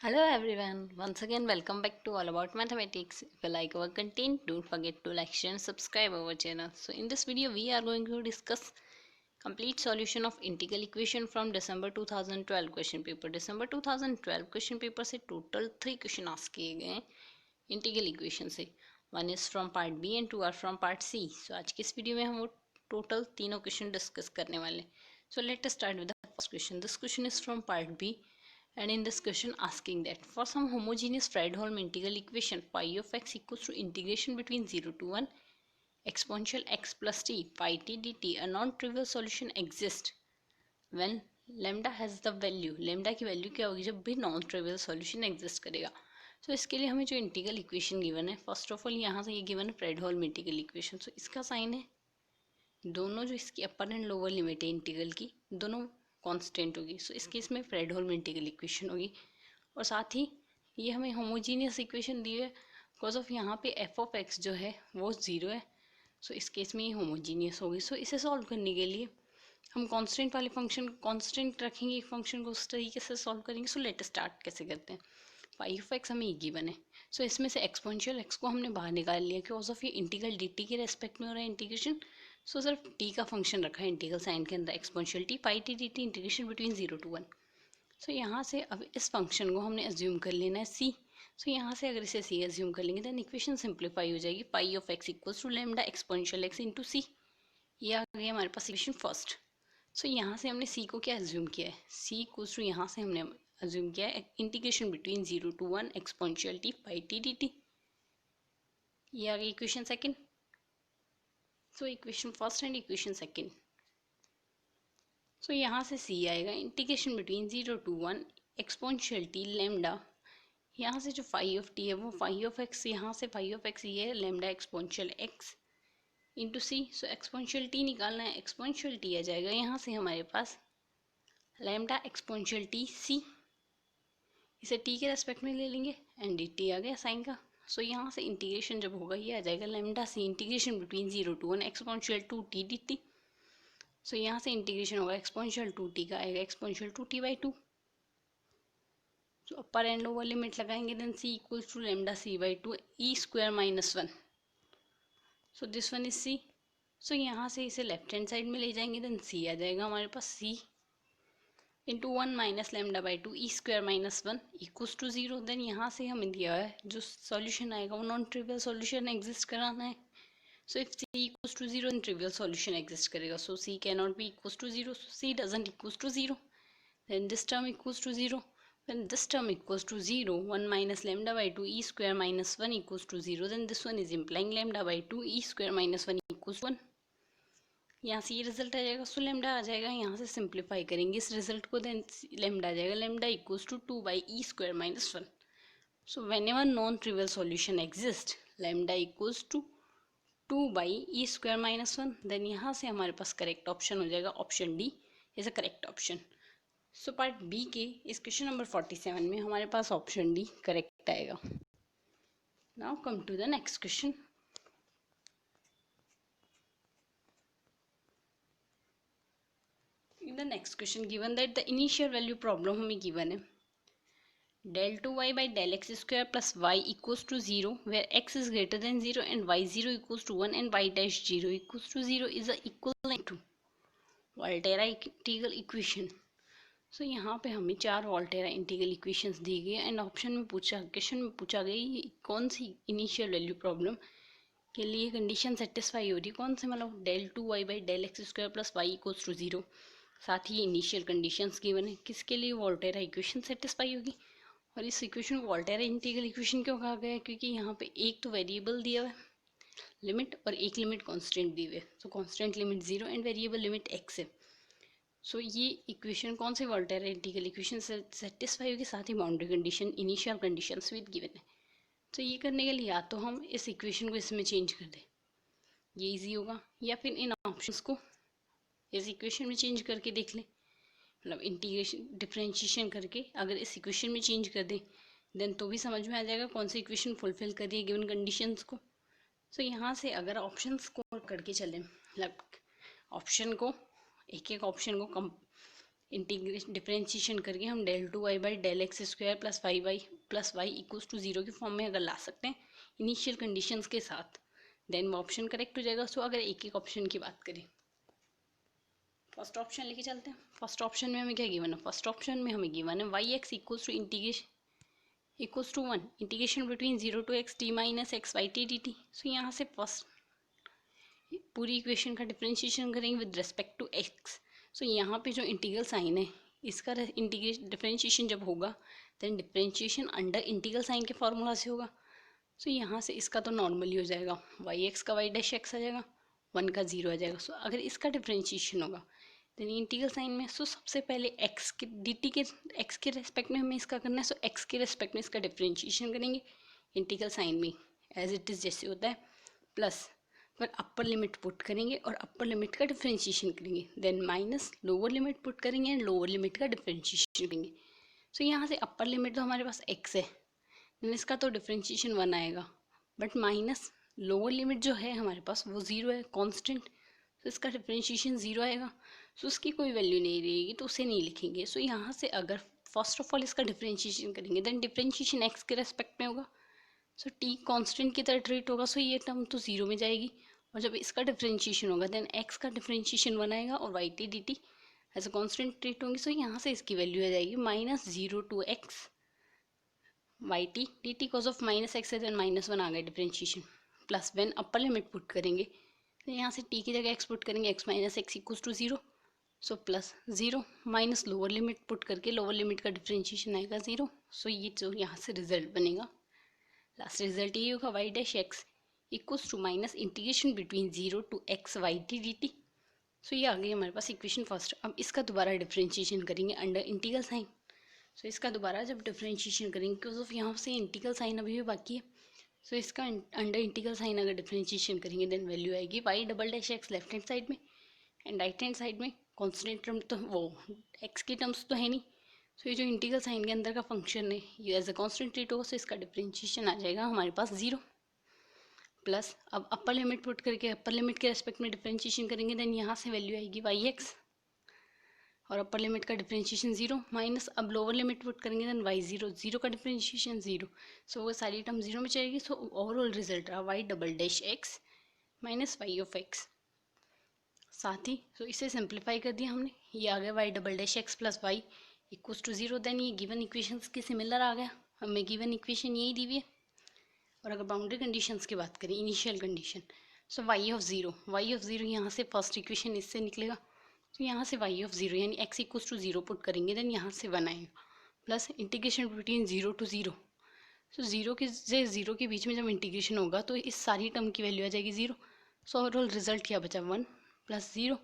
Hello everyone, once again welcome back to All About Mathematics. If you like our content, don't forget to like, share and subscribe our channel. So in this video we are going to discuss complete solution of integral equation from December 2012 question paper. December 2012 question paper से total 3 question ask किए गए हैं integral equation से. One is from part B and 2 are from part C. So आज के इस video में हम वो टोटल तीनों क्वेश्चन डिस्कस करने वाले हैं. So let us start with the first question. This question is from part B. And in this question asking that for some homogeneous Fredholm integral equation phi of x equals to integration between 0 to 1 exponential x plus t pi t dt, a non-trivial solution exists when lambda has the value. lambda की value क्या होगी जब भी non trivial solution exist करेगा. सो इसके लिए हमें जो इंटीग्रल इक्वेशन गिवन है, फर्स्ट ऑफ ऑल यहाँ से ये गिवन है फ्रेडहोल्म इंटीग्रल इक्वेशन. सो इसका साइन है, दोनों जो इसकी अपर एंड लोअर लिमिट है इंटीग्रल की, दोनों कांस्टेंट होगी. सो इस केस में फ्रेडहोल्म इंटीग्रल इक्वेशन होगी. और साथ ही ये हमें होमोजीनियस इक्वेशन दी है बिकॉज ऑफ यहाँ पे एफ ऑफ एक्स जो है वो ज़ीरो है. सो इस केस में ये होमोजीनियस होगी. सो इसे सॉल्व करने के लिए हम कांस्टेंट वाले फंक्शन कांस्टेंट रखेंगे, एक फंक्शन को उस तरीके से सॉल्व करेंगे. सो लेट स्टार्ट कैसे करते हैं. फाई ऑफ एक्स हमें ये गिवन है. सो इसमें से एक्सपोनेंशियल एक्स को हमने बाहर निकाल लिया बिकॉज ऑफ ये इंटीग्रल डी टी के रेस्पेक्ट में हो रहा है इंटीग्रेशन. सो सिर्फ टी का फंक्शन रखा है इंटीग्रल साइन के अंदर, exponential T pi T D T integration between 0 to 1. So यहाँ से अब इस फंक्शन को हमने एज्यूम कर लेना है सी. सो यहाँ से अगर इसे सी एज्यूम कर लेंगे देन इक्वेशन सिंप्लीफाई हो जाएगी. Pi of x equals to lambda exponential X into C. ये आ गया हमारे पास इक्वेशन फर्स्ट. सो यहाँ से हमने सी को क्या एज्यूम किया है, सी इक्वल्स टू यहाँ से हमने एज्यूम किया है integration between 0 to 1 exponential T pi T D T. ये आ गई equation second. So equation first and equation second. So यहाँ से सी आएगा integration between 0 to 1 exponential T lambda. यहाँ से जो फाई ऑफ टी है वो फाई ऑफ एक्स, यहाँ से फाई ऑफ एक्स ये है लैम्डा एक्सपोनेंशियल एक्स इंटू सी. सो एक्सपोनेंशियल टी निकालना है, एक्सपोनेंशियल टी आ जाएगा यहाँ से हमारे पास लैम्डा एक्सपोनेंशियल टी सी. इसे टी के रेस्पेक्ट में ले लेंगे एंड डी टी आ गया साइन का. सो यहाँ से इंटीग्रेशन जब होगा ये आ जाएगा lambda C integration between 0 to 1 exponential two T D T. So यहाँ से इंटीग्रेशन होगा एक्सपोनेंशियल टू टी का आएगा exponential two T by two. So upper and lower limit लगाएंगे then C equals to lambda C by two E square minus 1. So this one is C. So यहाँ से इसे left hand side में ले जाएंगे then सी आ जाएगा हमारे पास C into 1 minus lambda by two E square minus 1 equals to 0. Then यहाँ से हमें दिया है जो सॉल्यूशन आएगा वो नॉन ट्रिवियल सॉल्यूशन एग्जिस्ट कराना है. So if c equals to 0 then trivial solution exist करेगा. So c cannot be equals to 0. So c doesn't equals to 0. Then this term equals to 0. When this term equals to 0, 1 minus lambda by 2 e square minus 1 equals to 0. Then this one is implying lambda by 2 e square minus 1 equals to 1. यहाँ से ये result आ जाएगा. So lambda आ जाएगा. यहाँ से simplify करेंगे इस रिजल्ट को देन लेमडा आ जाएगा lambda equals to 2 by e square minus 1. So whenever non trivial solution exist lambda equals to 2 by e square minus 1. Then यहाँ से हमारे पास करेक्ट ऑप्शन हो जाएगा option D is a correct option. So part B के इस question number 47 में हमारे पास ऑप्शन डी करेक्ट आएगा. Now come to the next question. In the next question given that the initial value problem हमें given है del 2y by del x square plus y equals to 0 where x is greater than 0 and y 0 equals to 1 and y dash 0 equals to 0 is a equivalent to Volterra integral equation. So यहाँ पे हमें 4 Volterra integral equations दी गई and option में question में पूछा गया कौन सी initial value problem के लिए कंडीशन सेटिस्फाई हो रही, कौन से मतलब del 2y by del x square plus y equals to 0. साथ ही इनिशियल कंडीशंस गिवन है किसके लिए वोल्टेरा इक्वेशन सेटिस्फाई होगी. और इस इक्वेशन को वोल्टेरा इंटीग्रल इक्वेशन क्यों कहा गया है, क्योंकि यहाँ पे एक तो वेरिएबल दिया हुआ है लिमिट और एक लिमिट कांस्टेंट दी हुई है. So constant limit 0 and variable limit x है. सो ये इक्वेशन कौन से वोल्टेरा इंटीग्रल इक्वेशन से सेटिस्फाई होगी, साथ ही boundary condition initial conditions with given है. तो ये करने के लिए या तो हम इस इक्वेशन को इसमें चेंज कर दें, ये ईजी होगा, या फिर इन ऑप्शंस को इस इक्वेशन में चेंज करके देख लें. मतलब इंटीग्रेशन डिफरेंशिएशन करके अगर इस इक्वेशन में चेंज कर दें देन तो भी समझ में आ जाएगा कौन सी इक्वेशन फुलफिल कर रही है गिवन कंडीशंस को. सो यहाँ से अगर ऑप्शंस को करके चलें, मतलब ऑप्शन को एक एक ऑप्शन को इंटीग्रेशन डिफरेंशिएशन करके हम del 2y by del x square plus 5y plus y equals to 0 के फॉर्म में अगर ला सकते हैं इनिशियल कंडीशंस के साथ, देन वो ऑप्शन करेक्ट हो जाएगा। सो अगर एक एक ऑप्शन की बात करें, फर्स्ट ऑप्शन लेके चलते हैं। फर्स्ट ऑप्शन में हमें क्या गिवन है? फर्स्ट ऑप्शन में हमें गिवन है Y x equals to integration equals to 1 integration between 0 to x t minus X Y T D T. So यहाँ से फर्स्ट पूरी इक्वेशन का डिफरेंशिएशन करेंगे with respect to x। So यहाँ पे जो इंटीग्रल साइन है इसका इंटीग्रेशन डिफरेंशिएशन जब होगा then differentiation under integral sign के फॉर्मूला से होगा। सो यहाँ से इसका तो नॉर्मली हो जाएगा, वाई एक्स का वाई डैश एक्स आ जाएगा, 1 का 0 आ जाएगा। सो अगर इसका डिफरेंशिएशन होगा देन इंटीग्रल साइन में सबसे पहले एक्स के डी टी के एक्स के रेस्पेक्ट में हमें इसका करना है। सो एक्स के रेस्पेक्ट में इसका डिफरेंशिएशन करेंगे इंटीग्रल साइन में एज इट इज़ जैसे होता है, प्लस पर अपर लिमिट पुट करेंगे और अपर लिमिट का डिफरेंशिएशन करेंगे, then minus lower limit put करेंगे एंड लोअर लिमिट का डिफरेंशिएशन करेंगे। सो यहाँ से अपर लिमिट तो हमारे पास x है, देन इसका तो डिफरेंशिएशन 1 आएगा, बट माइनस लोअर लिमिट जो है हमारे पास वो 0 है कांस्टेंट, तो इसका डिफरेंशिएशन 0 आएगा। सो उसकी कोई वैल्यू नहीं रहेगी तो उसे नहीं लिखेंगे। सो यहाँ से अगर फर्स्ट ऑफ ऑल इसका डिफरेंशिएशन करेंगे देन डिफरेंशिएशन x के रेस्पेक्ट में होगा। सो t कांस्टेंट की तरह ट्रीट होगा, सो ये टर्म तो 0 में जाएगी, और जब इसका डिफरेंशिएशन होगा देन x का डिफरेंशिएशन 1 आएगा और y T D t as a constant treat होंगे। सो यहाँ से इसकी वैल्यू आ जाएगी minus 0 to x Y T D t cos of minus x है, देन -1 आ गया differentiation, plus when upper limit put करेंगे तो यहाँ से t की जगह x पुट करेंगे, x minus x equals to 0। So plus 0 minus lower limit put करके लोअर लिमिट का डिफरेंशिएशन आएगा 0। सो ये जो यहाँ से रिजल्ट बनेगा, लास्ट रिजल्ट ये होगा Y dash x equals to minus integration between 0 to x Y T D T. So ये आ गई हमारे पास इक्वेशन फर्स्ट। अब इसका दोबारा डिफरेंशिएशन करेंगे अंडर इंटीग्रल साइन। सो इसका दोबारा जब डिफरेंशिएशन करेंगे बिकॉज ऑफ यहाँ से इंटीग्रल साइन अभी भी बाकी है, सो इसका अंडर इंटीग्रल साइन अगर डिफरेंशिएशन करेंगे देन वैल्यू आएगी y double dash x left hand side में एंड राइट हैंड साइड में कॉन्स्टेंट टर्म तो वो एक्स की टर्म्स तो है नहीं। सो ये जो इंटीग्रल साइन के अंदर का फंक्शन है ये एज अ कॉन्स्टेंट ट्रीट होगा, सो इसका डिफरेंशिएशन आ जाएगा हमारे पास 0, प्लस अब अपर लिमिट पुट करके अपर लिमिट के रेस्पेक्ट में डिफरेंशिएशन करेंगे देन यहाँ से वैल्यू आएगी वाई एक्स और अपर लिमिट का डिफरेंशिएशन 0, माइनस अब लोअर लिमिट पुट करेंगे देन वाई 0, 0 का डिफरेंशिएशन 0। सो वो सारी टर्म 0 में जाएगी। सो ओवरऑल रिजल्ट रहा y double dash x minus y of x. साथ ही सो इसे सिंप्लीफाई कर दिया हमने, ये आ गया y double dash x plus y equals to 0। Then ये गिवन इक्वेशंस के सिमिलर आ गया, हमें गिवन इक्वेशन यही दी हुई है। और अगर बाउंड्री कंडीशंस की बात करें initial condition, so y of zero यहाँ से फर्स्ट इक्वेशन इससे निकलेगा। तो यहाँ से वाई ऑफ 0 यानी एक्स इक्वल्स टू 0 पुट करेंगे देन यहाँ से 1 आएगा, प्लस इंटीग्रेशन बिटवीन 0 टू 0। सो 0 के से 0 के बीच में जब इंटीग्रेशन होगा तो इस सारी टर्म की वैल्यू आ जाएगी 0। सो ओवरऑल रिजल्ट क्या बचा 1 plus 0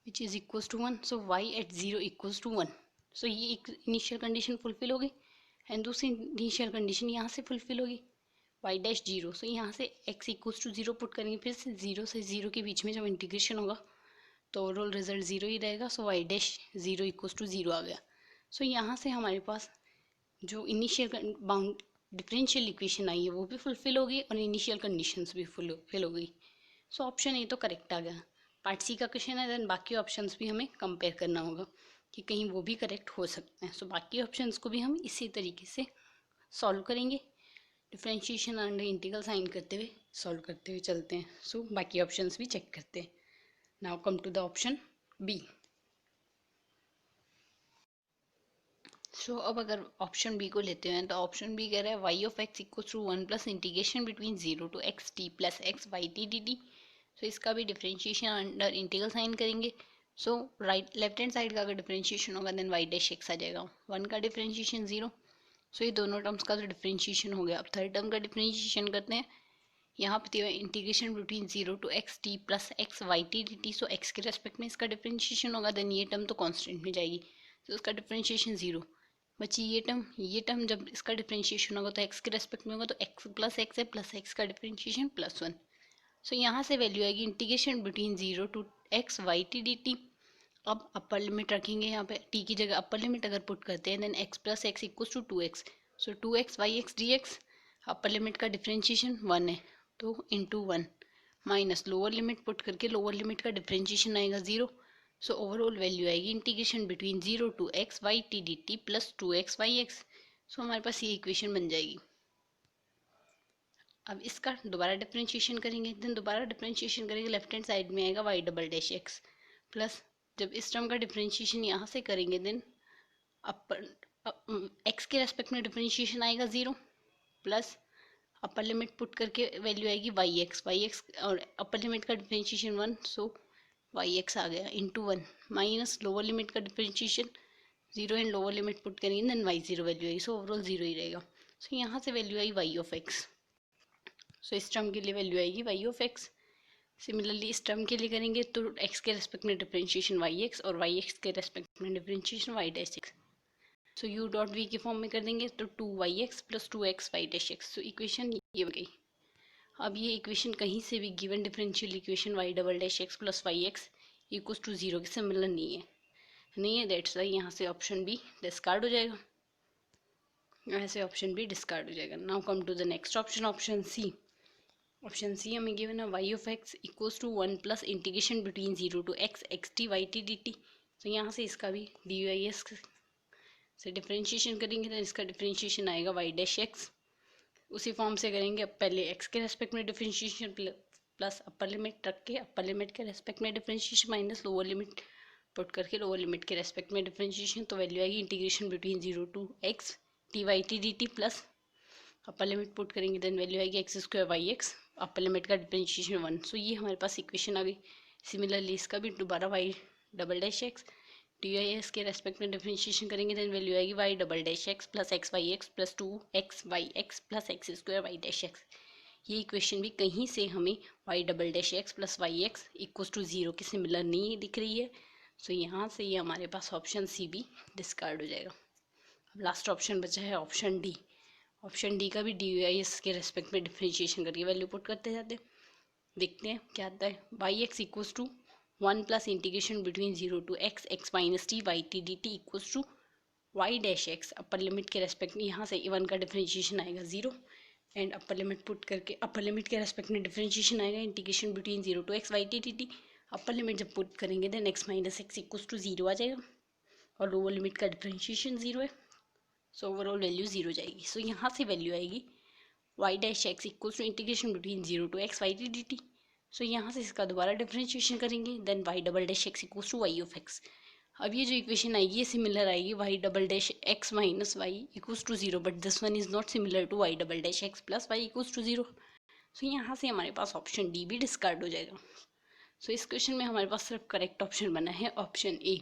which is equals to 1। So y at 0 equals to 1। So ये एक इनिशियल कंडीशन फुलफिल हो गई एंड दूसरी इनिशियल कंडीशन यहाँ से फुलफिल होगी वाई डैश 0। सो यहाँ से x इक्वल्स टू 0 पुट करेंगे, फिर से 0 से 0 के बीच में जब इंटीग्रेशन होगा तो ओवरऑल रिजल्ट 0 ही रहेगा। सो वाई डैश 0 इक्वल्स टू 0 आ गया। सो यहाँ से हमारे पास जो इनिशियल बाउंड डिफरेंशियल इक्वेशन आई है वो भी फुलफिल हो गई और इनिशियल कंडीशंस भी फुलफिल हो गई। सो ऑप्शन ए तो करेक्ट आ गया। पार्ट सी का क्वेश्चन है, देन बाकी ऑप्शंस भी हमें कंपेयर करना होगा कि कहीं वो भी करेक्ट हो सकते हैं। सो बाकी ऑप्शंस को भी हम इसी तरीके से सॉल्व करेंगे, डिफरेंशिएशन अंडर इंटीग्रल साइन करते हुए सॉल्व करते हुए चलते हैं। सो बाकी ऑप्शंस भी चेक करते हैं। Now come to the option B. So अब अगर ऑप्शन बी को लेते हैं तो ऑप्शन बी कह रहा है y of x equal to 1 plus integration between 0 to x t plus x Y T D T. So इसका भी डिफरेंशिएशन अंडर इंटीग्रल साइन करेंगे। So right left hand side का अगर डिफरेंशिएशन होगा देन वाई डैश एक्स आ जाएगा, 1 का differentiation 0। सो ये दोनों टर्म्स का तो डिफरेंशिएशन हो गया। अब थर्ड टर्म का डिफरेंशिएशन करते हैं। यहाँ पे दिया integration between 0 to x t plus x Y T D T. So x के रेस्पेक्ट में इसका डिफरेंशिएशन होगा देन ये टर्म तो कांस्टेंट में जाएगी, तो इसका डिफरेंशिएशन 0 बची। ये टर्म जब इसका डिफरेंशिएशन होगा तो एक्स के रेस्पेक्ट में होगा तो एक्स प्लस एक्स है, प्लस एक्स का डिफरेंशिएशन प्लस 1। सो यहाँ से वैल्यू आएगी integration between 0 to x Y T D t. अब अपर लिमिट रखेंगे, यहाँ पे टी की जगह अपर लिमिट अगर पुट करते हैं then x plus x equals to 2x। So 2x y x d x, upper limit का डिफरेंशिएशन 1 है तो into 1 minus lower limit put करके लोअर लिमिट का डिफरेंशिएशन आएगा 0। सो ओवरऑल वैल्यू आएगी integration between 0 to x Y T D t plus 2x y x. So हमारे पास ये इक्वेशन बन जाएगी। अब इसका दोबारा डिफरेंशिएशन करेंगे, देन दोबारा डिफरेंशिएशन करेंगे, लेफ्ट हैंड साइड में आएगा y double dash x plus, जब इस टर्म का डिफरेंशिएशन यहाँ से करेंगे देन अपर एक्स के रेस्पेक्ट में डिफरेंशिएशन आएगा 0 प्लस अपर लिमिट पुट करके वैल्यू आएगी वाई एक्स और अपर लिमिट का डिफरेंशिएशन 1, सो वाई एक्स आ गया इंटू 1 माइनस लोअर लिमिट का differentiation 0 and lower limit put करेंगे देन वाई 0 वैल्यू आएगी। सो ओवरऑल 0 ही रहेगा। सो यहाँ से वैल्यू आई वाई ऑफ एक्स। सो इस टर्म के लिए वैल्यू आएगी वाई ऑफ एक्स। सिमिलरली इस टर्म के लिए करेंगे तो एक्स के रेस्पेक्ट में डिफरेंशिएशन वाई एक्स और वाई एक्स के रेस्पेक्ट में differentiation y dash x. So u dot v के फॉर्म में कर देंगे तो 2y(x) plus 2x y dash x. So equation ये बन गई। अब ये इक्वेशन कहीं से भी given differential equation y double dash x plus y x equals to 0 के सिमिलर नहीं है दैट्स वाई यहाँ से ऑप्शन बी डिस्कार्ड हो जाएगा। यहाँ से ऑप्शन बी डिस्कार्ड हो जाएगा। Now come to the next option, option C. Option C हमें गिवन है y of x equals to 1 plus integration between 0 to x x t y T D t. तो यहाँ से इसका भी डी वाई एस से डिफरेंशिएशन करेंगे तो इसका डिफरेंशिएशन आएगा वाई डैश एक्स। उसी फॉर्म से करेंगे, अब पहले एक्स के रेस्पेक्ट में डिफरेंशिएशन प्लस अपर लिमिट रख के अपर लिमिट के रेस्पेक्ट में differentiation minus lower limit put करके लोअर लिमिट के रेस्पेक्ट में डिफरेंशिएशन, तो वैल्यू आएगी integration between 0 to x t y T D t plus upper limit put करेंगे देन वैल्यू आएगी x square y x, upper limit का differentiation 1। So ये हमारे पास इक्वेशन आ गई। सिमिलरली इसका भी दोबारा y double dash x d i s के रेस्पेक्ट में डिफरेंशिएशन करेंगे देन वैल्यू आएगी y double dash x plus x y x plus 2x y x plus x square y dash x. ये equation भी कहीं से हमें y double dash x plus y x equals to 0 के similar नहीं दिख रही है। सो यहाँ से ये हमारे पास ऑप्शन सी भी डिस्कार्ड हो जाएगा। अब लास्ट ऑप्शन बचा है ऑप्शन डी। ऑप्शन डी का भी डी आई एस के रेस्पेक्ट में डिफरेंशिएशन करके वैल्यू पुट करते जाते हैं, देखते हैं क्या आता है। Y x equals to 1 plus integration between 0 to x x minus t y T D t equals to y dash x, upper limit के रेस्पेक्ट में यहाँ से 1 का डिफरेंशिएशन आएगा 0 एंड अपर लिमिट पुट करके अपर लिमिट के respect में differentiation आएगा integration between 0 to x Y t t t. Upper limit जब पुट करेंगे then x minus x equals to 0 आ जाएगा और लोअर लिमिट का डिफरेंशिएशन 0 है। सो ओवरऑल वैल्यू 0 जाएगी। सो यहाँ से वैल्यू आएगी y dash x equals to integration between 0 to x Y T D T. So यहाँ से इसका दोबारा डिफरेंशिएशन करेंगे then y double dash x equals to y of x. अब ये जो इक्वेशन आएगी ये सिमिलर आएगी y double dash x minus y equals to 0, but this one is not similar to y double dash x plus y equals to 0। So यहाँ से हमारे पास ऑप्शन डी भी डिस्कार्ड हो जाएगा। सो इस क्वेश्चन में हमारे पास सिर्फ करेक्ट ऑप्शन बना है option A.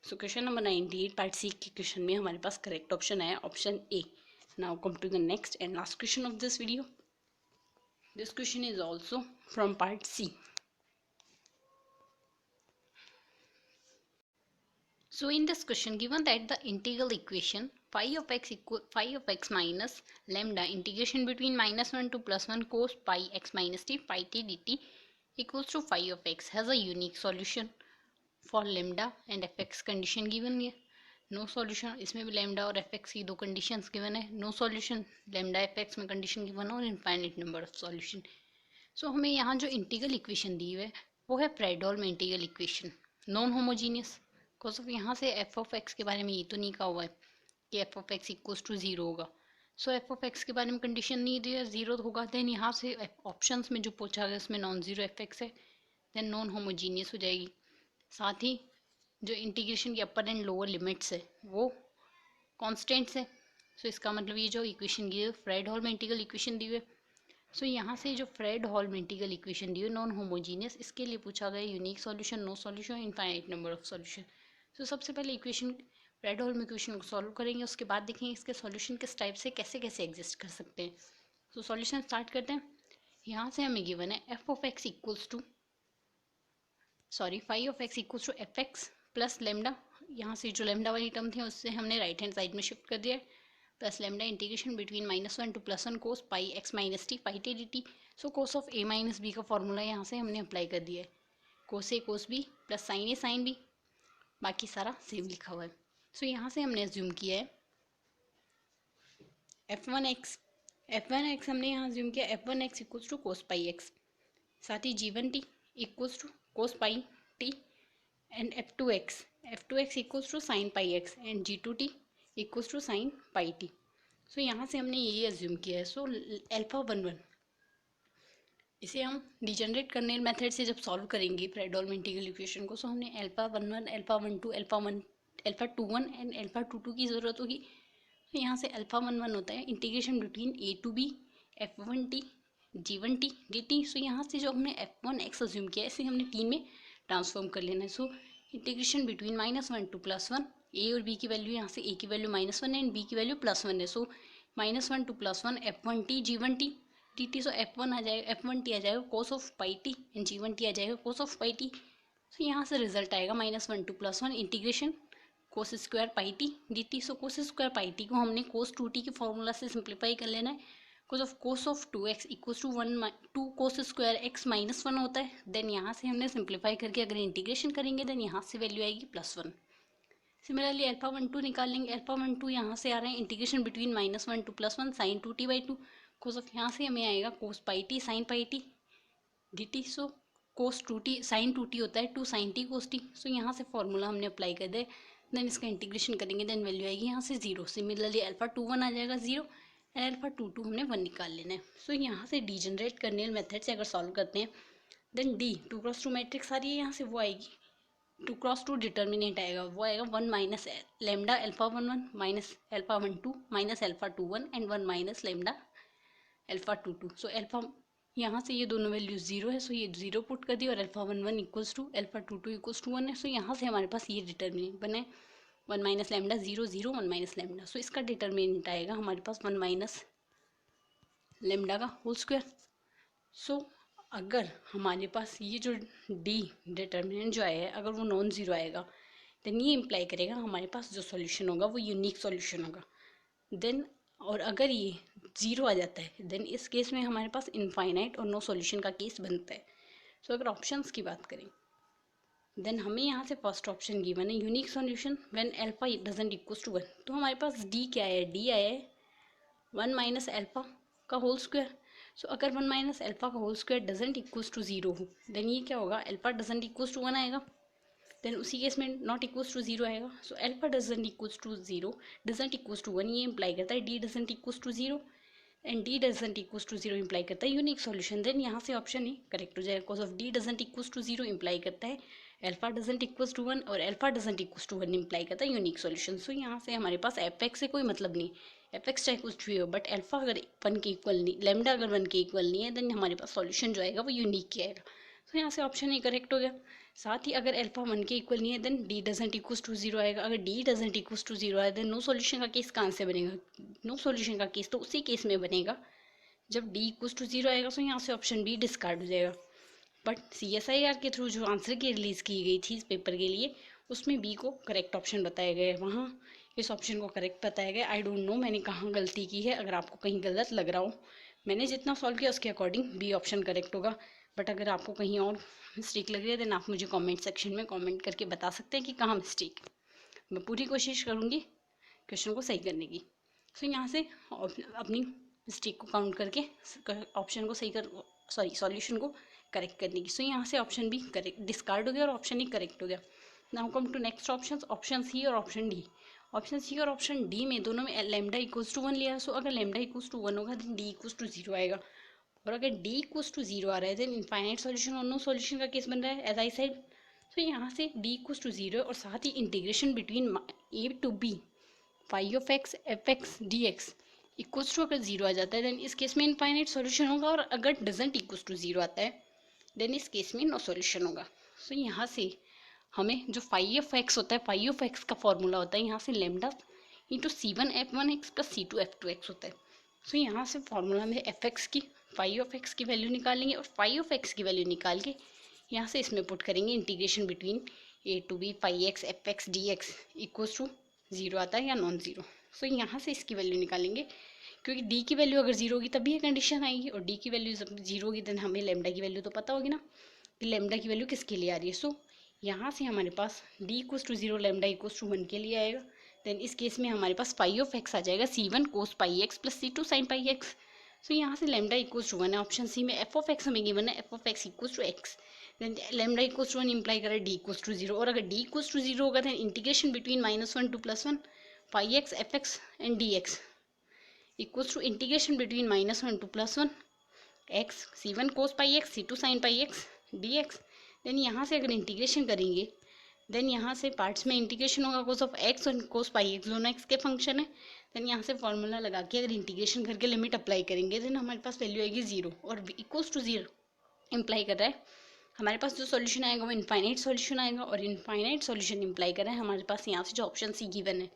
So question number 98 part C के क्वेश्चन में हमारे पास करेक्ट ऑप्शन आया option A. Now come to the next and last question of this video. This question is also from part C. So in this question given that the integral equation phi of x minus lambda integration between -1 to +1 cos pi x minus t phi t dt equals to phi of x has a unique solution for lambda and fx condition given here. No solution, इसमें भी lambda और f x की दो conditions given है। No solution lambda f x में condition given और infinite number of solution. So हमें यहाँ जो इंटीग्रल इक्वेशन दी हुई है वो है फ्रेडहोल में integral equation non homogeneous. Because of यहाँ से एफ ऑफ एक्स के बारे में ये तो नहीं कहा हुआ है कि f of x equals to 0 होगा। सो एफ ऑफ एक्स के बारे में कंडीशन नहीं दी है, 0 होगा। देन यहाँ से ऑप्शंस में जो पूछा गया उसमें नॉन जीरो एफ एक्स है, देन नॉन होमोजीनियस हो जाएगी। साथ ही जो इंटीग्रेशन की अपर एंड लोअर लिमिट्स है वो कॉन्स्टेंट्स है। सो इसका मतलब ये जो इक्वेशन दी है फ्रेडहोल में इंटीग्रल इक्वेशन दी हुई है। सो यहाँ से जो फ्रेडहोल में इंटीग्रल इक्वेशन दी है नॉन होमोजीनियस, इसके लिए पूछा गया unique solution, no solution, infinite number of solution. So सबसे पहले इक्वेशन फ्रेडहोल में इक्वेशन को सॉल्व करेंगे, उसके बाद देखेंगे इसके सॉल्यूशन किस टाइप से कैसे कैसे एग्जिस्ट कर सकते हैं। सो सॉल्यूशन स्टार्ट करते हैं। यहाँ से हमें गिवन है f of x equals to phi of x equals to f x plus lambda. यहाँ से जो लेमडा वाली टर्म थी उससे हमने राइट हैंड साइड में शिफ्ट कर दिया है, plus lambda integration between -1 to +1 cos pi x minus t pi T D T. So cos of a minus b का फॉर्मूला यहाँ से हमने अप्लाई कर दिया है, cos a cos B plus sign A sine B, बाकी सारा same लिखा हुआ है। सो यहाँ से हमने अज्यूम किया है f1x हमने यहाँ अज्यूम किया f1x equals to cos pi x, साथ ही g1t equals to cos pi t and f2x equals to sine pi x and g2t equals to sine pi t. So यहाँ से हमने यही एज्यूम किया है। सो अल्फा 1 1 इसे हम डिजनरेट कर्नेल मेथड से जब सॉल्व करेंगे फ्रेडहोल्म इंटीग्रल इक्वेशन को, सो हमने alpha 1 1 alpha 1 2 alpha 2 1 and alpha 2 2 की ज़रूरत होगी। तो यहाँ से अल्फा 1 1 होता है integration between a to b f1t g1t dt। So यहाँ से जो हमने f1x अज्यूम किया है इसे हमने t में ट्रांसफॉर्म कर लेना है। So integration between -1 to +1, a और b की वैल्यू यहाँ से a की वैल्यू -1 है एंड b की वैल्यू +1 है। सो -1 to +1 f1t g1t dt। So f1 आ जाएगा, f1t आ जाएगा cos of pi t and g1t आ जाएगा cos of pi t. So यहाँ से रिजल्ट आएगा -1 to +1 integration cos square pi T D T. So cos square pi t को हमने कोस 2t के फॉर्मूला से सिंप्लीफाई कर लेना है। Cos of 2x equals to 2 cos square x -1 होता है। देन यहाँ से हमने सिंप्लीफाई करके अगर इंटीग्रेशन करेंगे देन यहाँ से वैल्यू आएगी +1। सिमिलरली अल्फा 1 2 निकालेंगे। अल्फा 1 2 यहाँ से आ रहे हैं integration between -1 to +1 sine 2t/2 cos of यहाँ से हमें आएगा cos pi t sine pi T D T. So cos 2t sine 2t होता है 2 sine t cos t. So यहाँ से फॉर्मूला हमने अप्लाई कर दिया। देन इसका इंटीग्रेशन करेंगे देन वैल्यू आएगी यहाँ से 0। सिमिलरली अल्फा 2 1 आ जाएगा 0 एंड अल्फा 2 2 हमने 1 निकाल लेना है। सो यहाँ से डिजनरेट कर्नेल मेथड से अगर सॉल्व करते हैं देन डी 2x2 मैट्रिक्स आ रही है यहाँ से, वो आएगी 2x2 डिटर्मिनेंट आएगा, वो आएगा 1 minus lambda alpha 1 1 minus alpha 1 2 minus alpha 2 1 and 1 minus lambda alpha 2 2। So alpha यहाँ से ये दोनों वैल्यू 0 है, सो ये 0 पुट कर दी और alpha 1 1 equals to alpha 2 2 equals to 1 है। सो यहाँ से हमारे पास ये डिटर्मिनेंट बने 1 माइनस लेमडा 0 0 1 माइनस लेमडा। सो इसका डिटर्मिनेंट आएगा हमारे पास 1 माइनस लेमडा का होल स्क्वायर। सो अगर हमारे पास ये जो डी डिटर्मिनेंट जो आया है अगर वो नॉन ज़ीरो आएगा देन ये इम्प्लाई करेगा हमारे पास जो सॉल्यूशन होगा वो यूनिक सॉल्यूशन होगा। देन और अगर ये 0 आ जाता है देन इस केस में हमारे पास इनफाइनाइट और नो सॉल्यूशन का केस बनता है। सो अगर ऑप्शंस की बात करें देन हमें यहाँ से फर्स्ट ऑप्शन गिवन है unique solution when alpha doesn't equals to 1। तो हमारे पास डी क्या है, डी आया है 1 माइनस अल्फा का होल स्क्वायर। सो अगर 1 माइनस अल्फा का whole square doesn't equals to 0 हो देन ये क्या होगा, अल्फा डजंट इक्वल्स टू 1 आएगा। देन उसी केस में नॉट इक्वल्स टू 0 आएगा। So alpha doesn't equals to 0 doesn't equals to 1 ये इंप्लाई करता है D doesn't equals to 0 and D doesn't equals to 0 imply करता है यूनिक सॉल्यूशन। देन यहाँ से ऑप्शन ए करेक्ट हो जाएगा। Because of D doesn't equals to 0 imply करता है अल्फा डजंट इक्वल्स टू 1 और alpha doesn't equals to 1 imply करता है यूनिक सॉल्यूशन। सो यहाँ से हमारे पास एफ एक्स से कोई मतलब नहीं, एफ एक्स चाहे कुछ भी हो बट अल्फा अगर 1 के इक्वल नहीं, लेमडा अगर 1 के इक्वल नहीं है देन हमारे पास सॉल्यूशन जो आएगा वो यूनिक ही आएगा। तो यहाँ से ऑप्शन ए करेक्ट हो गया। साथ ही अगर अल्फा 1 के इक्वल नहीं है then D doesn't equals to 0 आएगा। अगर डी डजंट इक्वल्स टू 0 आए देन नो सॉल्यूशन का केस कहाँ से बनेगा, नो सॉल्यूशन का केस तो उसी केस में बनेगा जब डी इक्वल्स टू 0 आएगा। सो यहाँ से ऑप्शन बी डिस्कार्ड हो जाएगा। बट CSIR के थ्रू जो आंसर की रिलीज़ की गई थी इस पेपर के लिए उसमें बी को करेक्ट ऑप्शन बताया गया है, वहाँ इस ऑप्शन को करेक्ट बताया गया। आई डोंट नो मैंने कहाँ गलती की है, अगर आपको कहीं गलत लग रहा हो मैंने जितना सॉल्व किया उसके अकॉर्डिंग बी ऑप्शन करेक्ट होगा। बट अगर आपको कहीं और मिस्टेक लग रही है देन आप मुझे कमेंट सेक्शन में कमेंट करके बता सकते हैं कि कहाँ मिस्टेक है। मैं पूरी कोशिश करूँगी क्वेश्चन को सही करने की। सो यहाँ से अपनी मिस्टेक को काउंट करके ऑप्शन को सही कर सॉल्यूशन को करेक्ट करने की। सो यहाँ से ऑप्शन बी करेक्ट डिस्कार्ड हो गया और ऑप्शन ई करेक्ट हो गया। Now come to next option C और ऑप्शन डी। ऑप्शन सी और ऑप्शन डी में दोनों में लेमडा इक्वल्स टू 1 लिया। सो अगर लेमडा इक्वल्स टू 1 होगा देन डी इक्वल्स टू 0 आएगा और अगर डी इक्वल्स टू 0 आ रहा है देन इनफाइनाइट सॉल्यूशन और नो सॉल्यूशन का केस बन रहा है एज आई साइड। सो यहाँ से डी इक्वल्स टू 0 और साथ ही integration between a to b phi of x f x d x equals to अगर 0 आ जाता है देन इस केस में इनफाइनाइट सॉल्यूशन होगा और अगर डजंट इक्वल्स टू 0 आता है देन इस केस में नो सॉल्यूशन होगा। सो यहाँ से हमें जो फाई ऑफ एक्स होता है, फाई ऑफ एक्स का फॉर्मूला होता है यहाँ से lambda into C1F1x plus C2F2x होता है। सो यहाँ से फॉर्मूला में एफ एक्स की फाई ऑफ एक्स की वैल्यू निकालेंगे और फाई ऑफ एक्स की वैल्यू निकाल के यहाँ से इसमें पुट करेंगे integration between a to b phi x f x d x equals to 0 आता है या नॉन ज़ीरो। सो यहाँ से इसकी वैल्यू निकालेंगे क्योंकि डी की वैल्यू अगर 0 होगी तभी ये कंडीशन आएगी और डी की वैल्यू जब 0 होगी देन हमें लेमडा की वैल्यू तो पता होगी ना कि लेमडा की वैल्यू किसके लिए आ रही है। सो यहाँ से हमारे पास d equals to 0 lambda equals to 1 के लिए आएगा। देन इस केस में हमारे पास फाई ऑफ एक्स आ जाएगा C1 cos pi x plus C2 sine pi x. So यहाँ से लेमडा इक्वल्स टू 1 है। ऑप्शन सी में एफ ऑफ एक्स हमें गिवन है f of x equals to x. Then lambda equals to 1 imply कर रहा है डी इक्वल्स टू 0, और अगर डी इक्वल्स टू 0 होगा then integration between -1 to +1 pi x f x and d x equals to integration between -1 to +1 x c1 cos pi x c2 sine pi x d x. Then यहाँ से अगर integration करेंगे then यहाँ से parts में integration होगा cos of x और कोस pi x, दोनों एक्स के फंक्शन है। देन यहाँ से फॉर्मूला लगा के अगर इंटीग्रेशन करके लिमिट अप्लाई करेंगे देन हमारे पास वैल्यू आएगी 0 और इक्वल्स टू 0 इम्प्लाई कर रहा है हमारे पास जो सॉल्यूशन आएगा वो इनफाइनाइट सॉल्यूशन आएगा, और इनफाइनाइट सॉल्यूशन इम्प्लाई कर रहा है हमारे पास यहाँ से जो ऑप्शन सी गिवन है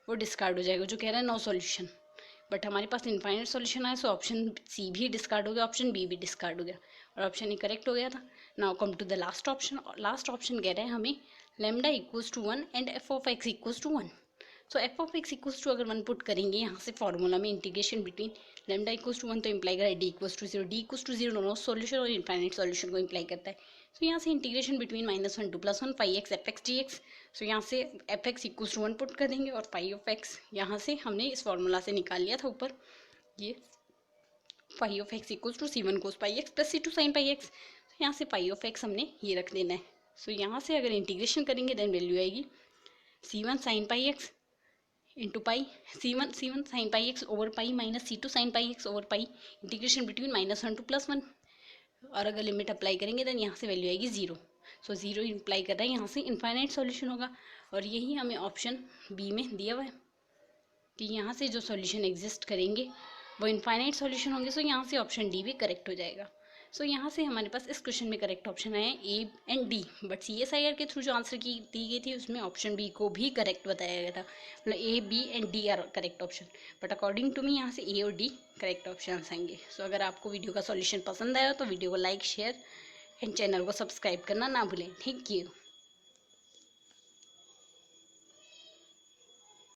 वो डिस्कार्ड हो जाएगा, जो कह रहा है नो सॉल्यूशन। बट हमारे पास इनफाइनाइट सॉल्यूशन आया, सो ऑप्शन सी भी डिस्कार्ड हो गया, ऑप्शन बी भी डिस्कार्ड हो गया और ऑप्शन ए करेक्ट हो गया था। Now come to the last option, और लास्ट ऑप्शन कह रहे हैं हमें lambda equals to 1 and f of x equals to 1। So f of x equals to अगर 1 पुट करेंगे यहाँ से फॉर्मूला में integration between lambda equals to 1 तो इम्प्लाई करा है d equals to 0, d equals to 0 no solution और infinite solution को इम्प्लाई करता है। सो यहाँ से integration between -1 to +1 pi x f x d x. So यहाँ से f x equals to 1 put कर देंगे और पाई ऑफ एक्स यहाँ से हमने इस फॉर्मूला से निकाल लिया था ऊपर, ये pi of x equals to c1 cos pi x plus c2 sine pi x. यहाँ से पाई ऑफ एक्स हमने ये रख देना है। सो यहाँ से अगर इंटीग्रेशन करेंगे देन वैल्यू आएगी c1 sign pi x into pi c1 sign pi x over pi minus c2 sine pi x over pi integration between -1 to +1, और अगर लिमिट अप्लाई करेंगे देन यहाँ से वैल्यू आएगी 0। सो 0 इम्प्लाई कर रहा है यहाँ से इनफाइनाइट सॉल्यूशन होगा, और यही हमें ऑप्शन बी में दिया हुआ है कि यहाँ से जो सॉल्यूशन एग्जिस्ट करेंगे वो इनफाइनाइट सॉल्यूशन होंगे। सो यहाँ से ऑप्शन डी भी करेक्ट हो जाएगा। सो यहाँ से हमारे पास इस क्वेश्चन में करेक्ट ऑप्शन आए A and D, but CSIR के थ्रू जो आंसर की दी गई थी उसमें ऑप्शन बी को भी करेक्ट बताया गया था, मतलब A B and D are correct option, but according to me यहाँ से ए और डी करेक्ट ऑप्शन आएंगे। सो अगर आपको वीडियो का सॉल्यूशन पसंद आया तो वीडियो को लाइक शेयर एंड चैनल को सब्सक्राइब करना ना भूलें। Thank you.